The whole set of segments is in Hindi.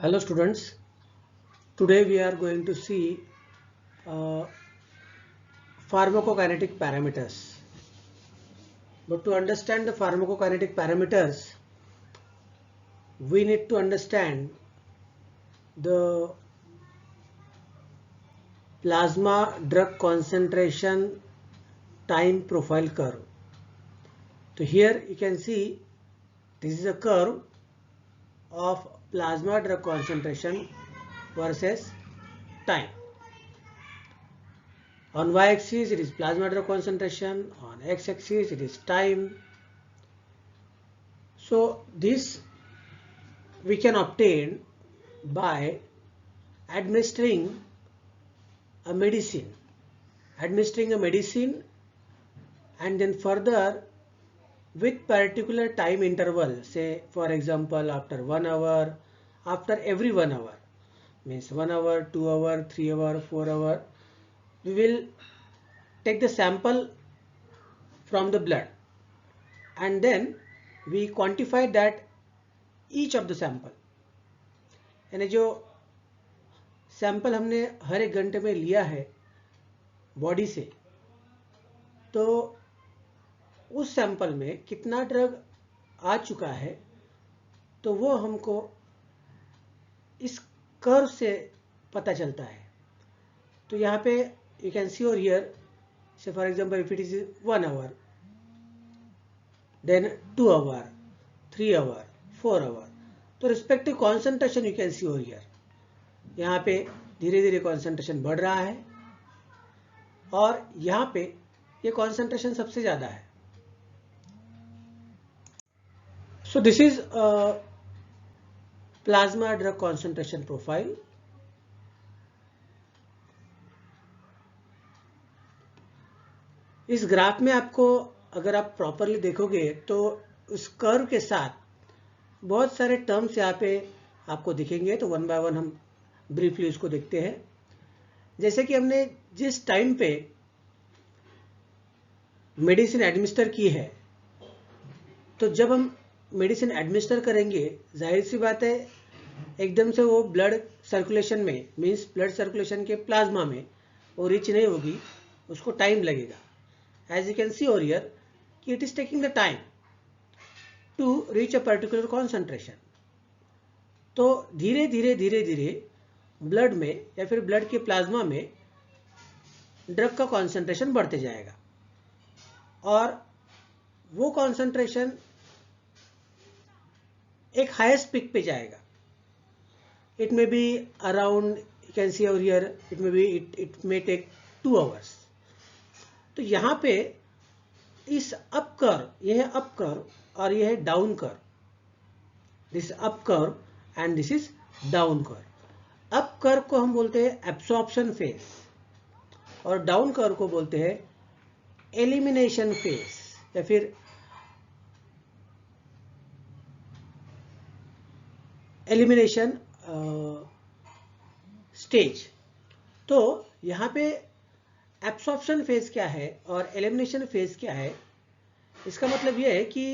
Hello students, today we are going to see uh, pharmacokinetic parameters. But to understand the pharmacokinetic parameters, we need to understand the plasma drug concentration time profile curve. So here you can see this is a curve of plasma drug concentration versus time. On y-axis it is plasma drug concentration, on x-axis it is time. So this we can obtain by administering a medicine, and then further with particular time interval, say for example after 1 hour, after every 1 hour, means 1 hour, 2 hour, 3 hour, 4 hour, we will take the sample from the blood and then we quantify that each of the sample, यानी जो सैंपल हमने हर एक घंटे में लिया है बॉडी से, तो उस सैंपल में कितना ड्रग आ चुका है तो वो हमको इस कर्व से पता चलता है. तो यहाँ पे you can see over here, say for example if it is 1 hour, then 2 hour, 3 hour, 4 hour, तो respective concentration you can see over here. यहाँ पे धीरे धीरे कॉन्सेंट्रेशन बढ़ रहा है और यहाँ पे ये कॉन्सेंट्रेशन सबसे ज्यादा है. So this is plasma drug concentration profile. इस ग्राफ में आपको अगर आप प्रॉपरली देखोगे तो उस कर्व के साथ बहुत सारे टर्म्स यहाँ पे आपको दिखेंगे. तो वन बाय वन हम ब्रीफली उसको देखते हैं. जैसे कि हमने जिस टाइम पे मेडिसिन एडमिनिस्टर की है, तो जब हम मेडिसिन एडमिनिस्टर करेंगे जाहिर सी बात है एकदम से वो ब्लड सर्कुलेशन में, मींस ब्लड सर्कुलेशन के प्लाज्मा में वो रीच नहीं होगी, उसको टाइम लगेगा. As you can see over here कि it is taking the time to reach a particular concentration. तो धीरे धीरे धीरे धीरे ब्लड में या फिर ब्लड के प्लाज्मा में ड्रग का कॉन्सेंट्रेशन बढ़ते जाएगा और वो कॉन्सेंट्रेशन एक हाईएस्ट पिक पे जाएगा. It may be around, you can see over here, it may be it may take 2 hours. तो यहाँ पे इस अप कर्व, यह है अप कर्व और यह है down curve. This up curve and this is down curve. Up curve को हम बोलते हैं एब्सॉर्प्शन फेज और डाउन कर्व को बोलते हैं एलिमिनेशन फेज या फिर एलिमिनेशन स्टेज. तो यहाँ पे एब्सॉर्प्शन फेज क्या है और एलिमिनेशन फेज क्या है, इसका मतलब यह है कि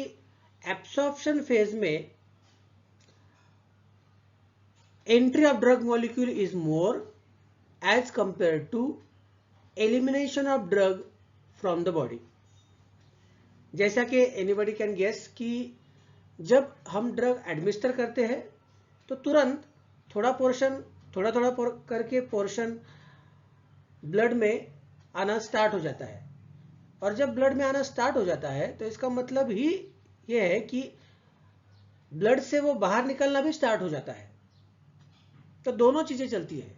एब्सॉर्प्शन फेज में entry of drug molecule is more as compared to elimination of drug from the body. जैसा कि anybody can guess कि जब हम ड्रग एडमिनिस्टर करते हैं तो तुरंत थोड़ा थोड़ा करके पोर्शन ब्लड में आना स्टार्ट हो जाता है. और जब ब्लड में आना स्टार्ट हो जाता है तो इसका मतलब ही यह है कि ब्लड से वो बाहर निकलना भी स्टार्ट हो जाता है. तो दोनों चीजें चलती है.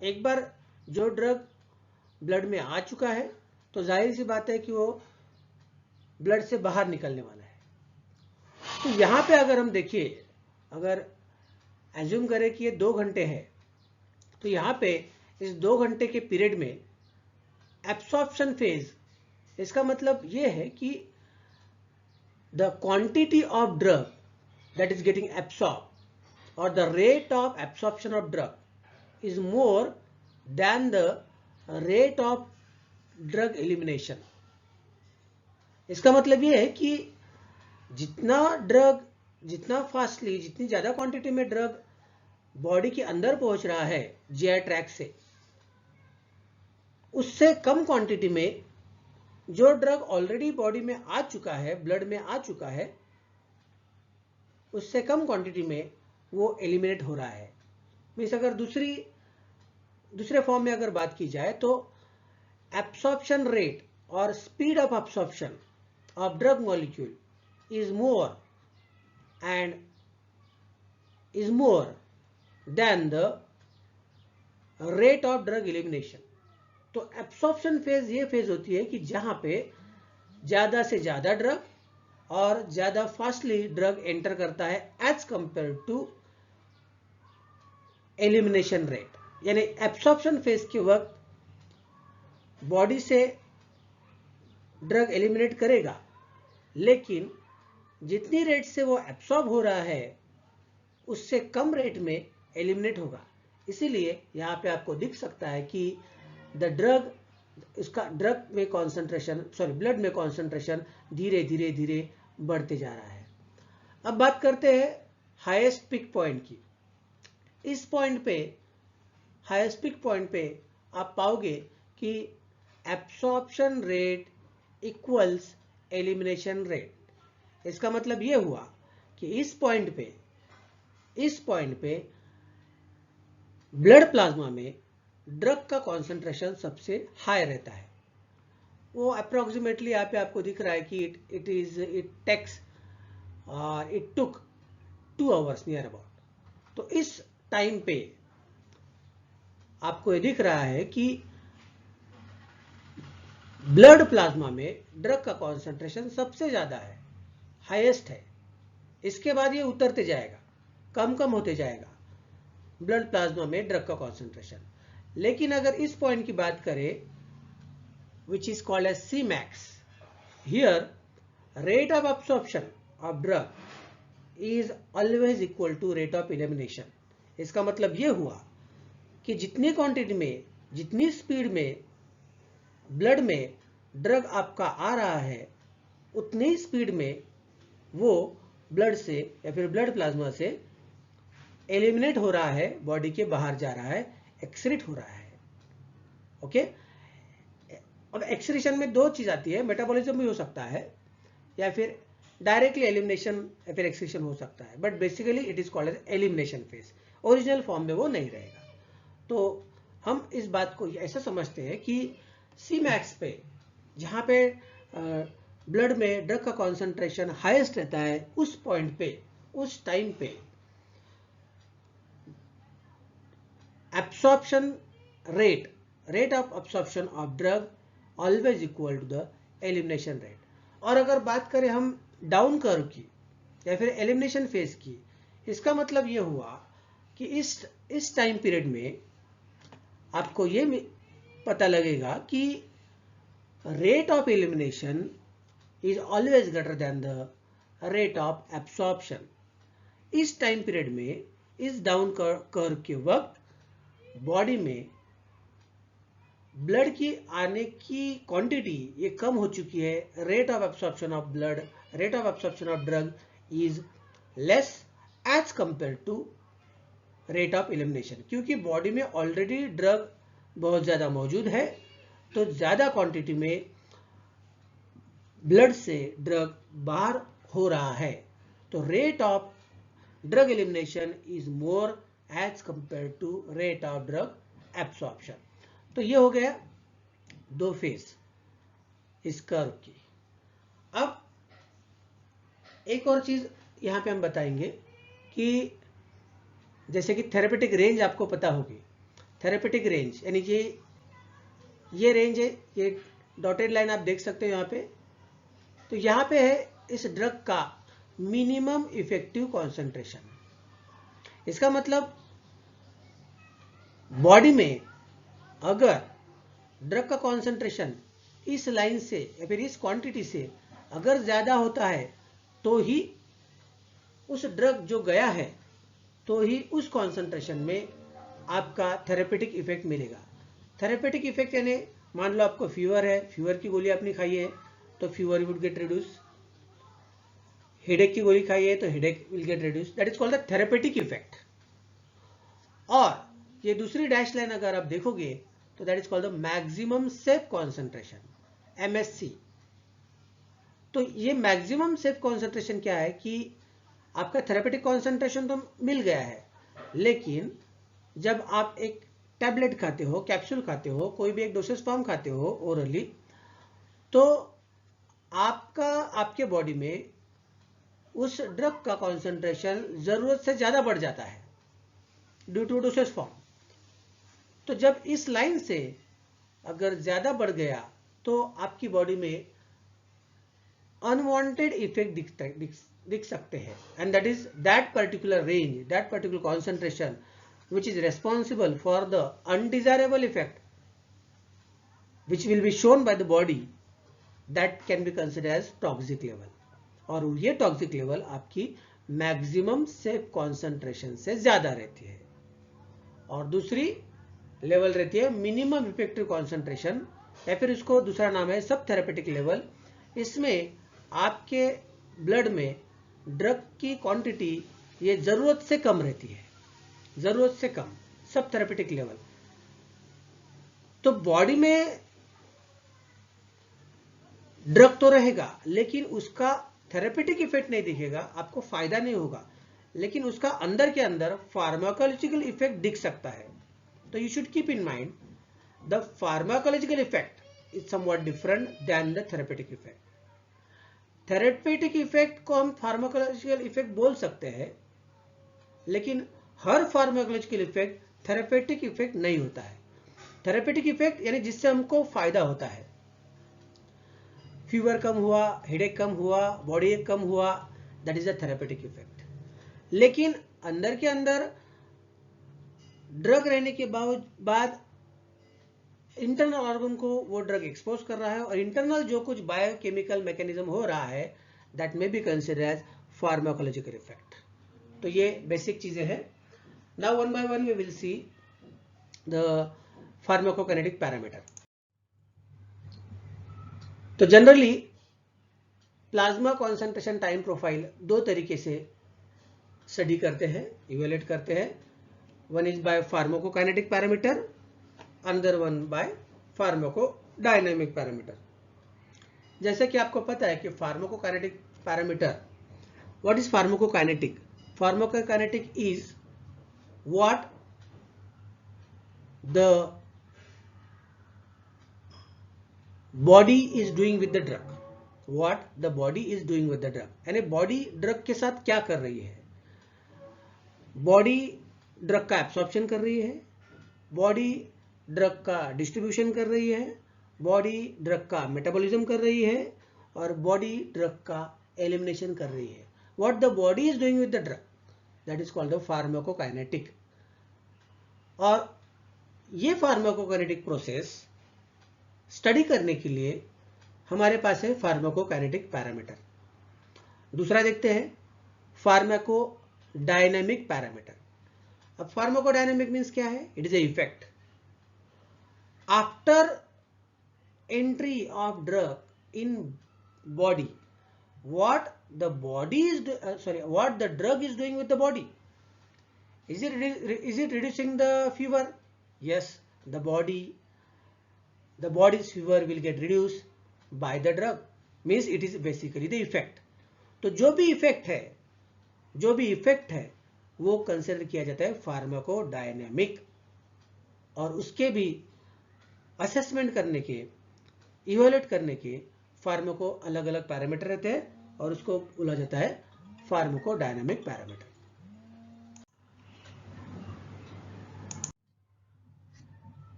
एक बार जो ड्रग ब्लड में आ चुका है तो जाहिर सी बात है कि वो ब्लड से बाहर निकलने वाला है. तो यहां पे अगर हम देखिए, अगर एज्यूम करें कि ये 2 घंटे है, तो यहां पे इस 2 घंटे के पीरियड में एब्सॉर्प्शन फेज, इसका मतलब ये है कि the quantity of drug that is getting absorb or the rate of absorption of drug is more than the rate of drug elimination. इसका मतलब ये है कि जितना फास्टली, जितनी ज्यादा क्वांटिटी में ड्रग बॉडी के अंदर पहुंच रहा है जीआई ट्रैक्ट से, उससे कम क्वांटिटी में जो ड्रग ऑलरेडी बॉडी में आ चुका है, ब्लड में आ चुका है, उससे कम क्वांटिटी में वो एलिमिनेट हो रहा है। मीन्स अगर दूसरे फॉर्म में अगर बात की जाए तो एब्सॉर्प्शन रेट और speed of absorption of drug molecule is more than the rate of drug elimination। तो एब्सॉर्प्शन फेज ये फेज होती है कि जहां पे ज्यादा से ज्यादा ड्रग और ज्यादा फास्टली ड्रग एंटर करता है as compare to elimination rate. यानी एब्सॉर्प्शन फेज के वक्त बॉडी से ड्रग एलिमिनेट करेगा, लेकिन जितनी रेट से वो एब्सॉर्ब हो रहा है उससे कम रेट में एलिमिनेट होगा। इसीलिए यहाँ पे आपको दिख सकता है कि ड्रग में कॉन्सेंट्रेशन, ब्लड में कॉन्सेंट्रेशन धीरे धीरे धीरे बढ़ते जा रहा है। अब बात करते हैं हाईएस्ट पिक पॉइंट की। इस पॉइंट पे, हाईएस्ट पिक पॉइंट पे आप पाओगे कि absorption rate equals elimination rate. इसका मतलब यह हुआ कि इस पॉइंट पे ब्लड प्लाज्मा में ड्रग का कॉन्सेंट्रेशन सबसे हाई रहता है। वो अप्रोक्सीमेटली यहाँ पे आपको दिख रहा है कि it took 2 hours near about. तो इस टाइम पे आपको ये दिख रहा है कि ब्लड प्लाज्मा में ड्रग का कॉन्सेंट्रेशन सबसे ज्यादा है, हाईएस्ट है। इसके बाद ये उतरते जाएगा, कम कम होते जाएगा ब्लड प्लाज्मा में ड्रग का कॉन्सेंट्रेशन। लेकिन अगर इस पॉइंट की बात करें, which is called as Cmax, here rate of absorption of drug is always equal to rate of elimination. इसका मतलब यह हुआ कि जितनी क्वांटिटी में, जितनी स्पीड में ब्लड में ड्रग आपका आ रहा है, उतनी स्पीड में वो ब्लड से या फिर ब्लड प्लाज्मा से एलिमिनेट हो रहा है, बॉडी के बाहर जा रहा है, एक्सक्रीट हो रहा है। ओके। अब एक्सक्रीशन में 2 चीज आती है, मेटाबॉलिज्म भी हो सकता है या फिर डायरेक्टली एलिमिनेशन या फिर एक्सक्रीशन हो सकता है, but basically it is called as elimination phase. Original form में वो नहीं रहेगा। तो हम इस बात को ऐसा समझते हैं कि Cmax पे, जहां पे ब्लड में ड्रग का कॉन्सेंट्रेशन हाईएस्ट रहता है, उस पॉइंट पे, उस टाइम पे absorption rate of absorption of drug always equal to the elimination rate. और अगर बात करें हम डाउन कर्व की या फिर एलिमिनेशन फेज की, इसका मतलब यह हुआ कि इस टाइम पीरियड में आपको ये पता लगेगा कि rate of elimination is always greater than the rate of absorption। इस टाइम पीरियड में, इस डाउन कर्व के वक्त बॉडी में ब्लड की आने की क्वांटिटी ये कम हो चुकी है। Rate of absorption of blood, rate of absorption of drug is less as compare to rate of elimination, क्योंकि बॉडी में ऑलरेडी ड्रग बहुत ज्यादा मौजूद है, तो ज्यादा क्वांटिटी में ब्लड से ड्रग बाहर हो रहा है। तो rate of drug elimination is more as compare to rate of drug absorption. तो ये हो गया 2 फेज इस कर्व की। अब एक और चीज यहां पे हम बताएंगे कि जैसे कि थेरेपेटिक रेंज आपको पता होगी। थेरेपेटिक रेंज यानी कि ये रेंज है, ये डॉटेड लाइन आप देख सकते हो यहाँ पे। तो यहाँ पे है इस ड्रग का मिनिमम इफेक्टिव कॉन्सेंट्रेशन। इसका मतलब बॉडी में अगर ड्रग का कॉन्सेंट्रेशन इस लाइन से या फिर इस क्वांटिटी से अगर ज्यादा होता है, तो ही उस ड्रग जो गया है, तो ही उस कॉन्सेंट्रेशन में आपका थेरेपेटिक इफेक्ट मिलेगा। थेरेपेटिक इफेक्ट यानी मान लो आपको फीवर है, फीवर की गोली आपने खाई है तो fever would get reduce. Headache की गोली खाई है तो headache will get reduce. That is called the therapeutic effect. और ये दूसरी डैश लाइन अगर आप देखोगे तो that is called the maximum safe concentration, MSC। तो ये मैक्सिमम सेफ कॉन्सेंट्रेशन क्या है कि आपका थेरेपेटिक कॉन्सेंट्रेशन तो मिल गया है, लेकिन जब आप एक टैबलेट खाते हो, कैप्सूल खाते हो, कोई भी एक डोसेज फॉर्म खाते हो ओरली, तो आपके बॉडी में उस ड्रग का कॉन्सेंट्रेशन जरूरत से ज्यादा बढ़ जाता है ड्यू टू डोसेज फॉर्म। तो जब इस लाइन से अगर ज्यादा बढ़ गया तो आपकी बॉडी में अनवांटेड इफेक्ट दिख सकते हैं, and that is that particular range, that particular concentration which is responsible for the undesirable effect which will be shown by the body, that can be considered as toxic level। और ये टॉक्सिक लेवल आपकी मैक्सिमम सेफ कॉन्सेंट्रेशन से ज्यादा रहती है। और दूसरी लेवल रहती है मिनिमम इफेक्टिव कॉन्सेंट्रेशन, या फिर उसको दूसरा नाम है सब थेरेपेटिक लेवल। इसमें आपके ब्लड में ड्रग की क्वांटिटी ये जरूरत से कम रहती है, जरूरत से कम, सब थेरेपेटिक लेवल। तो बॉडी में ड्रग तो रहेगा लेकिन उसका थेरेपेटिक इफेक्ट नहीं दिखेगा, आपको फायदा नहीं होगा, लेकिन उसका अंदर के अंदर फार्माकोलॉजिकल इफेक्ट दिख सकता है। तो you should keep in mind the pharmacological effect is somewhat different than the therapeutic effect. Therapeutic effect को हम फार्माकोलॉजिकल इफेक्ट बोल सकते हैं, लेकिन हर फार्माकोलॉजिकल इफेक्ट थेरेपेटिक इफेक्ट नहीं होता है। थेरेपेटिक इफेक्ट यानी जिससे हमको फायदा होता है, फीवर कम हुआ, हेडेक कम हुआ, बॉडी एक कम हुआ, that is a therapeutic effect. लेकिन अंदर के अंदर ड्रग रहने के बाद इंटरनल ऑर्गन को वो ड्रग एक्सपोज कर रहा है, और इंटरनल जो कुछ बायोकेमिकल मैकेनिज्म हो रहा है that may be considered as pharmacological effect. तो ये बेसिक चीजें हैं। Now one by one we will see the pharmacokinetic parameter. तो generally plasma concentration time profile दो तरीके से स्टडी करते हैं, इवेल्युएट करते हैं। One is by pharmacokinetic parameter, another one by pharmacodynamic parameter. जैसे कि आपको पता है कि pharmacokinetic parameter, what is pharmacokinetic? Pharmacokinetic is what the body is doing with the drug, what the body is doing with the drug, यानी बॉडी ड्रग के साथ क्या कर रही है। बॉडी ड्रग का एब्सॉर्प्शन कर रही है, बॉडी ड्रग का डिस्ट्रीब्यूशन कर रही है, बॉडी ड्रग का मेटाबॉलिज्म कर रही है, और बॉडी ड्रग का एलिमिनेशन कर रही है। what the body is doing with the drug, that is called the pharmacokinetic। और ये फार्माकोकाइनेटिक प्रोसेस स्टडी करने के लिए हमारे पास है फार्माकोकाइनेटिक पैरामीटर। दूसरा देखते हैं फार्माकोडायनामिक पैरामीटर। अब फार्माकोडायनामिक मीन्स क्या है? It is a effect after entry of drug in body, what the body is what the drug is doing with the body. Is it reducing the fever? Yes, the body's fever will get reduced by the drug, means it is basically the effect। तो जो भी इफेक्ट है वो कंसिडर किया जाता है फार्माकोडायनामिक, और उसके भी असेसमेंट करने के, इवेल्युएट करने के फार्माको अलग अलग पैरामीटर रहते हैं, और उसको बोला जाता है pharmacodynamic parameter.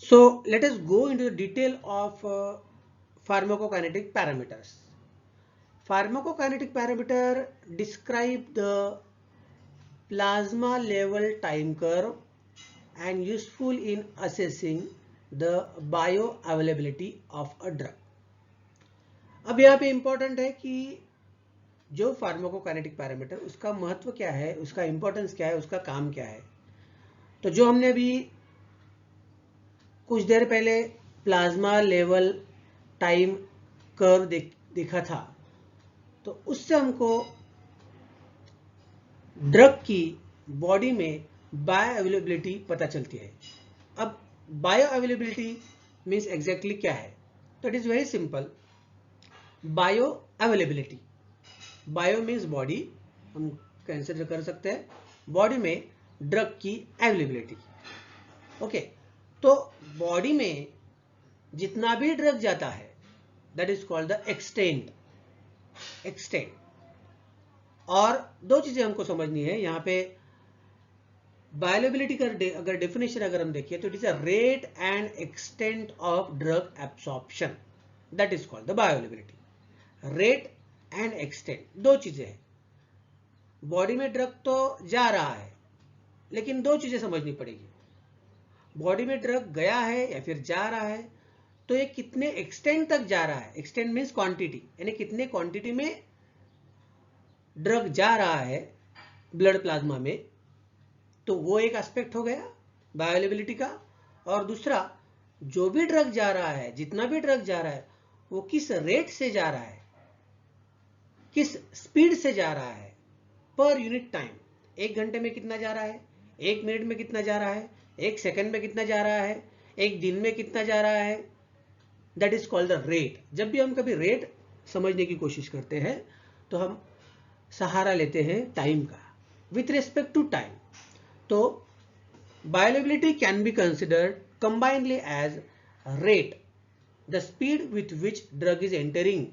So let us go into the detail of pharmacokinetic parameters. Pharmacokinetic parameter describe the plasma level time curve and useful in assessing the bioavailability of a drug। अब यहाँ पे इंपॉर्टेंट है कि जो फार्माकोकाइनेटिक पैरामीटर, उसका महत्व क्या है, उसका इंपॉर्टेंस क्या है, उसका काम क्या है। तो जो हमने अभी कुछ देर पहले प्लाज्मा लेवल टाइम कर्व देखा था, तो उससे हमको ड्रग की बॉडी में बायो अवेलेबिलिटी पता चलती है। अब बायो अवेलेबिलिटी मीन्स एग्जैक्टली क्या है? तो it is very simple. Bio availability, bio means body, हम कंसिडर कर सकते हैं बॉडी में ड्रग की अवेलेबिलिटी। ओके, तो बॉडी में जितना भी ड्रग जाता है that is called the extent. और दो चीजें हमको समझनी है यहाँ पे। बायोअवेलेबिलिटी का अगर डेफिनेशन अगर हम देखिए तो it is a rate and extent of drug absorption, that is called the bioavailability. Rate and extent दो चीजें हैं। बॉडी में ड्रग तो जा रहा है, लेकिन दो चीजें समझनी पड़ेगी। बॉडी में ड्रग गया है या फिर जा रहा है, तो ये कितने एक्सटेंट तक जा रहा है। एक्सटेंट मीन्स क्वांटिटी, यानी कितने क्वांटिटी में ड्रग जा रहा है ब्लड प्लाज्मा में, तो वो एक एस्पेक्ट हो गया बायोअवेलेबिलिटी का। और दूसरा, जो भी ड्रग जा रहा है, जितना भी ड्रग जा रहा है, वो किस रेट से जा रहा है, किस स्पीड से जा रहा है पर यूनिट टाइम। एक घंटे में कितना जा रहा है, एक मिनट में कितना जा रहा है, एक सेकंड में कितना जा रहा है, एक दिन में कितना जा रहा है, that is called the rate. जब भी हम कभी रेट समझने की कोशिश करते हैं तो हम सहारा लेते हैं टाइम का, विथ रिस्पेक्ट टू टाइम। तो bioavailability can be considered combinely as rate, the speed with which drug is entering,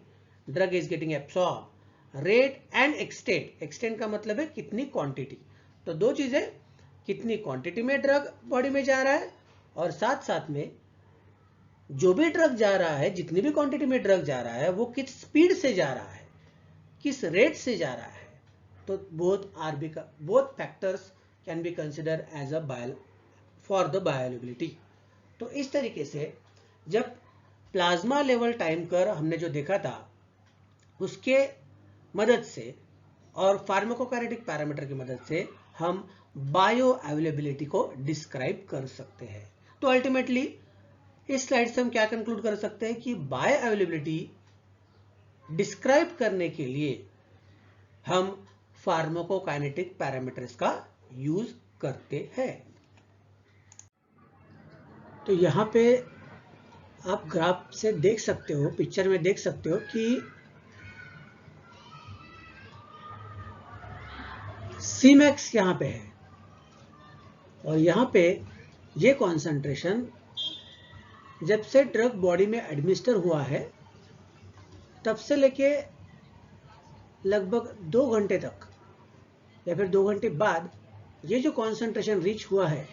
drug is getting absorb, rate and extent. Extent का मतलब है कितनी क्वांटिटी। तो दो चीजें, कितनी क्वांटिटी में ड्रग बॉडी में जा रहा है, और साथ साथ में जो भी ड्रग जा रहा है, जितनी भी क्वांटिटी में ड्रग जा रहा है, वो किस स्पीड से जा रहा है, किस रेट से जा रहा है। तो both factors can be consider as a for the bioavailability. तो इस तरीके से जब प्लाज्मा लेवल टाइम कर हमने जो देखा था, उसके मदद से और फार्माकोकाइनेटिक पैरामीटर की मदद से हम बायो अवेलेबिलिटी को डिस्क्राइब कर सकते हैं। तो अल्टीमेटली इस स्लाइड से हम क्या कंक्लूड कर सकते हैं कि बायो अवेलेबिलिटी डिस्क्राइब करने के लिए हम फार्माकोकाइनेटिक पैरामीटर्स का यूज करते हैं। तो यहां पे आप ग्राफ से देख सकते हो, पिक्चर में देख सकते हो कि सीमैक्स यहां पे है, और यहां पे ये कॉन्सेंट्रेशन जब से ड्रग बॉडी में एडमिनिस्टर हुआ है तब से लेके लगभग 2 घंटे तक या फिर 2 घंटे बाद ये जो कॉन्सेंट्रेशन रीच हुआ है,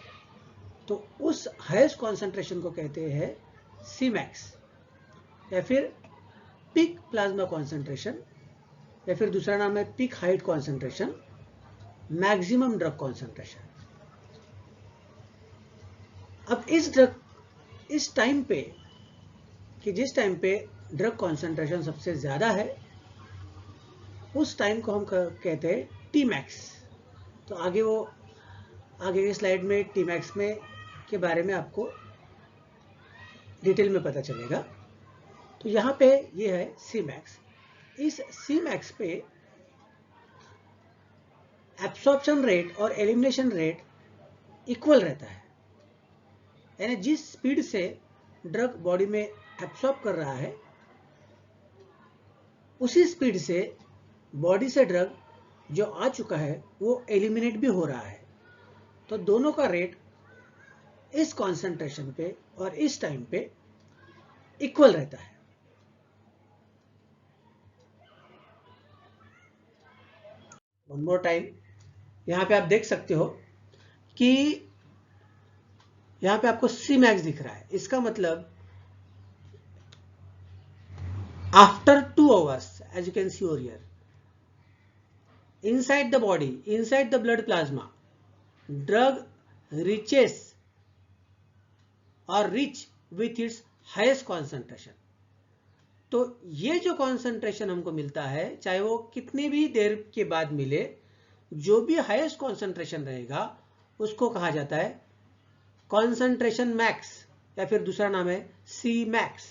तो उस हाईएस्ट कॉन्सेंट्रेशन को कहते हैं सीमैक्स, या फिर पीक प्लाज्मा कॉन्सेंट्रेशन, या फिर दूसरा नाम है peak height concentration, maximum drug concentration. अब इस टाइम पे कि जिस टाइम पे ड्रग कॉन्सेंट्रेशन सबसे ज्यादा है, उस टाइम को हम कहते हैं टी मैक्स। तो आगे की स्लाइड में टी मैक्स में के बारे में आपको डिटेल में पता चलेगा। तो यहाँ पे ये है सी मैक्स। इस सी मैक्स पे एब्सॉर्प्शन रेट और एलिमिनेशन रेट इक्वल रहता है, यानी जिस स्पीड से ड्रग बॉडी में एब्सॉर्ब कर रहा है, उसी स्पीड से बॉडी से ड्रग जो आ चुका है वो एलिमिनेट भी हो रहा है। तो दोनों का रेट इस कॉन्सेंट्रेशन पे और इस टाइम पे इक्वल रहता है। वन मोर टाइम, यहां पे आप देख सकते हो कि यहां पे आपको सी मैक्स दिख रहा है। इसका मतलब after 2 hours, as you can see over here, inside the body, inside the blood plasma, drug reaches or reach with its highest concentration। तो ये जो कॉन्सेंट्रेशन हमको मिलता है, चाहे वो कितनी भी देर के बाद मिले, जो भी हाईएस्ट कॉन्सेंट्रेशन रहेगा उसको कहा जाता है कॉन्सेंट्रेशन मैक्स, या फिर दूसरा नाम है C Max.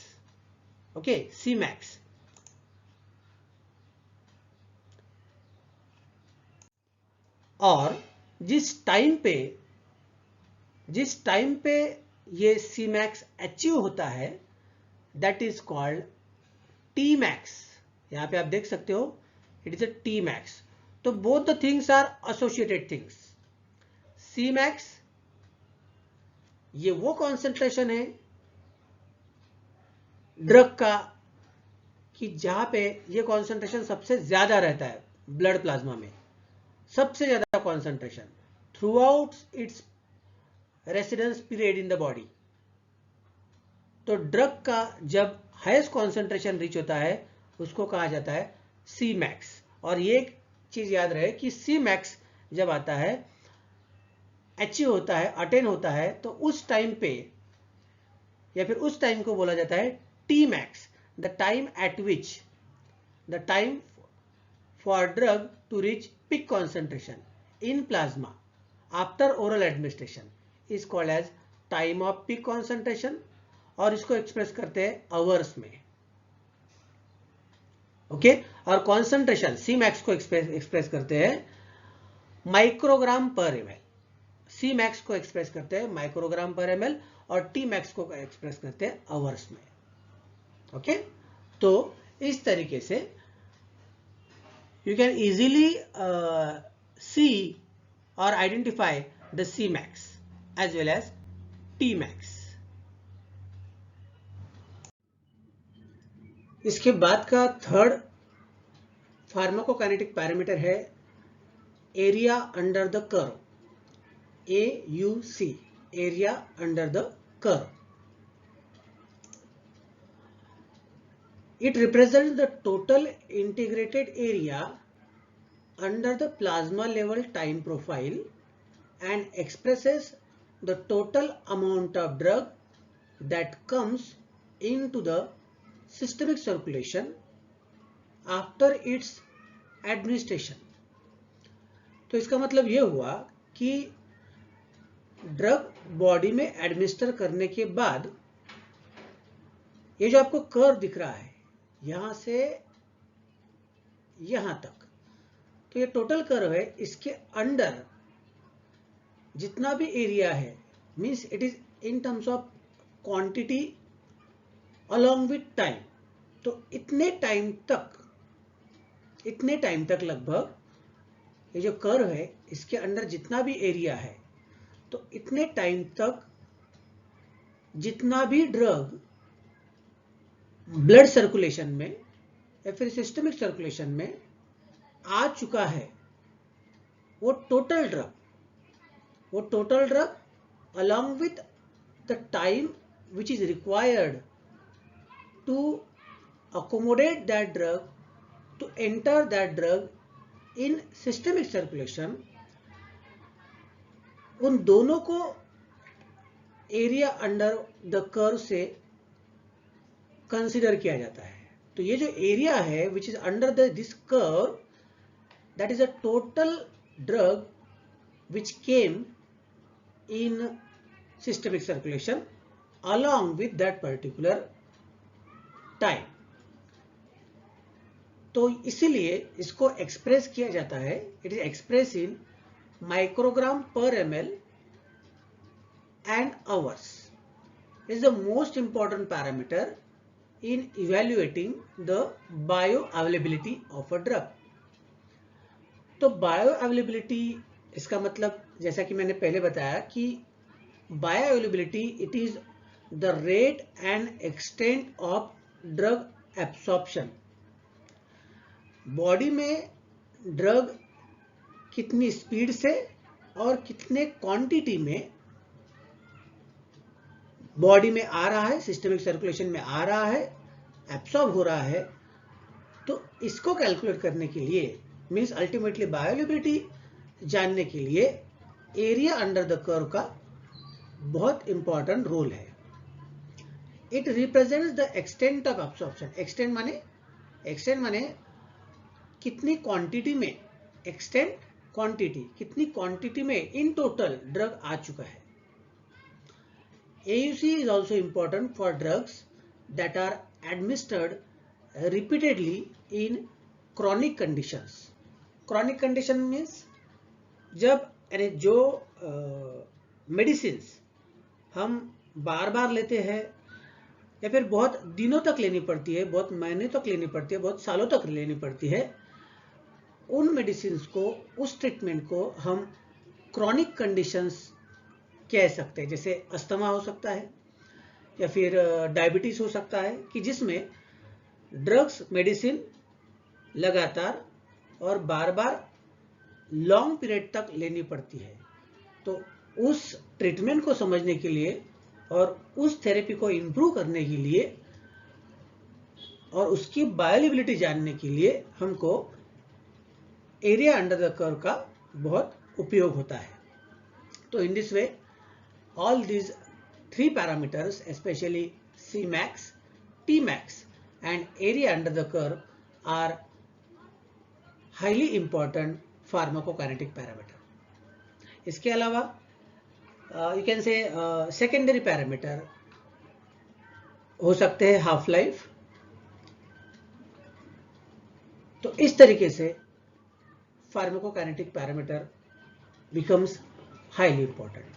Okay, C Max. और जिस टाइम पे ये Cmax अचीव होता है दैट इज कॉल्ड Tmax। यहां पे आप देख सकते हो इट इज अ Tmax। तो both the things are associated things. Cmax ये वो कॉन्सेंट्रेशन है ड्रग का कि जहां पे ये कॉन्सेंट्रेशन सबसे ज्यादा रहता है ब्लड प्लाज्मा में, सबसे ज्यादा concentration through out it's residence period in the body. तो ड्रग का जब हाईएस्ट कॉन्सेंट्रेशन रीच होता है उसको कहा जाता है Cmax। और ये एक चीज याद रहे कि Cmax जब आता है, अचीव होता है, अटेन होता है, तो उस टाइम पे या फिर उस टाइम को बोला जाता है Tmax, the time at which the time for drug to reach peak concentration in plasma after oral administration is called as time of peak concentration. और इसको एक्सप्रेस करते हैं आवर्स में। ओके और कॉन्सेंट्रेशन Cmax को एक्सप्रेस करते हैं माइक्रोग्राम पर एमएल। Cmax को एक्सप्रेस करते हैं माइक्रोग्राम पर एमएल और Tmax को एक्सप्रेस करते हैं आवर्स में। ओके तो इस तरीके से यू कैन इजीली सी और identify the Cmax as well as Tmax। इसके बाद का थर्ड फार्माकोकाइनेटिक पैरामीटर है area under the curve, AUC, area under the curve. It represents the total integrated area under the plasma level time profile and expresses the total amount of drug that comes into the systemic circulation after its administration। तो इसका मतलब यह हुआ कि ड्रग बॉडी में एडमिनिस्टर करने के बाद ये जो आपको कर्व दिख रहा है यहां से यहां तक, तो ये टोटल कर्व है, इसके अंडर जितना भी एरिया है means it is in terms of quantity along with time. तो इतने टाइम तक लगभग ये जो कर्व है इसके अंदर जितना भी एरिया है, तो इतने टाइम तक जितना भी ड्रग ब्लड सर्कुलेशन में या फिर सिस्टमिक सर्कुलेशन में आ चुका है वो total drug along with the time which is required to accommodate that drug to enter that drug in systemic circulation, उन दोनों को एरिया अंडर द कर्व से कंसिडर किया जाता है। तो ये जो एरिया है which is under this curve that is a total drug which came in systemic circulation along with that particular time। तो इसीलिए इसको एक्सप्रेस किया जाता है, it is express in microgram per ML and hours. Is the most important parameter in evaluating the bioavailability of a drug। तो bioavailability इसका मतलब जैसा कि मैंने पहले बताया कि bioavailability it is the rate and extent of drug absorption। Body में ड्रग कितनी स्पीड से और कितने क्वांटिटी में बॉडी में आ रहा है, सिस्टमिक सर्कुलेशन में आ रहा है, एब्सॉर्ब हो रहा है। तो इसको कैलकुलेट करने के लिए मींस अल्टीमेटली बायोअवेलेबिलिटी जानने के लिए एरिया अंडर द कर्व का बहुत इंपॉर्टेंट रोल है। It represents the extent of absorption. Extent माने कितनी क्वांटिटी में, एक्सटेंट क्वांटिटी, कितनी क्वांटिटी में इन टोटल ड्रग आ चुका है। AUC is also important for drugs that are administered repeatedly in chronic conditions। Chronic condition means जब यानी जो मेडिसिन हम बार बार लेते हैं या फिर बहुत दिनों तक लेनी पड़ती है, बहुत महीने तक लेनी पड़ती है, बहुत सालों तक लेनी पड़ती है, उन मेडिसिन को, उस ट्रीटमेंट को हम क्रॉनिक कंडीशंस कह सकते हैं। जैसे अस्थमा हो सकता है या फिर डायबिटीज हो सकता है, कि जिसमें ड्रग्स मेडिसिन लगातार और बार बार लॉन्ग पीरियड तक लेनी पड़ती है। तो उस ट्रीटमेंट को समझने के लिए और उस थेरेपी को इम्प्रूव करने के लिए और उसकी बायोअवेलेबिलिटी जानने के लिए हमको एरिया अंडर द कर्व का बहुत उपयोग होता है। तो in this way all these three parameters, especially Cmax, Tmax and area under the curve, are highly important pharmacokinetic parameter. इसके अलावा you can say secondary parameter हो सकते हैं हाफ लाइफ। तो इस तरीके से pharmacokinetic parameter becomes highly important.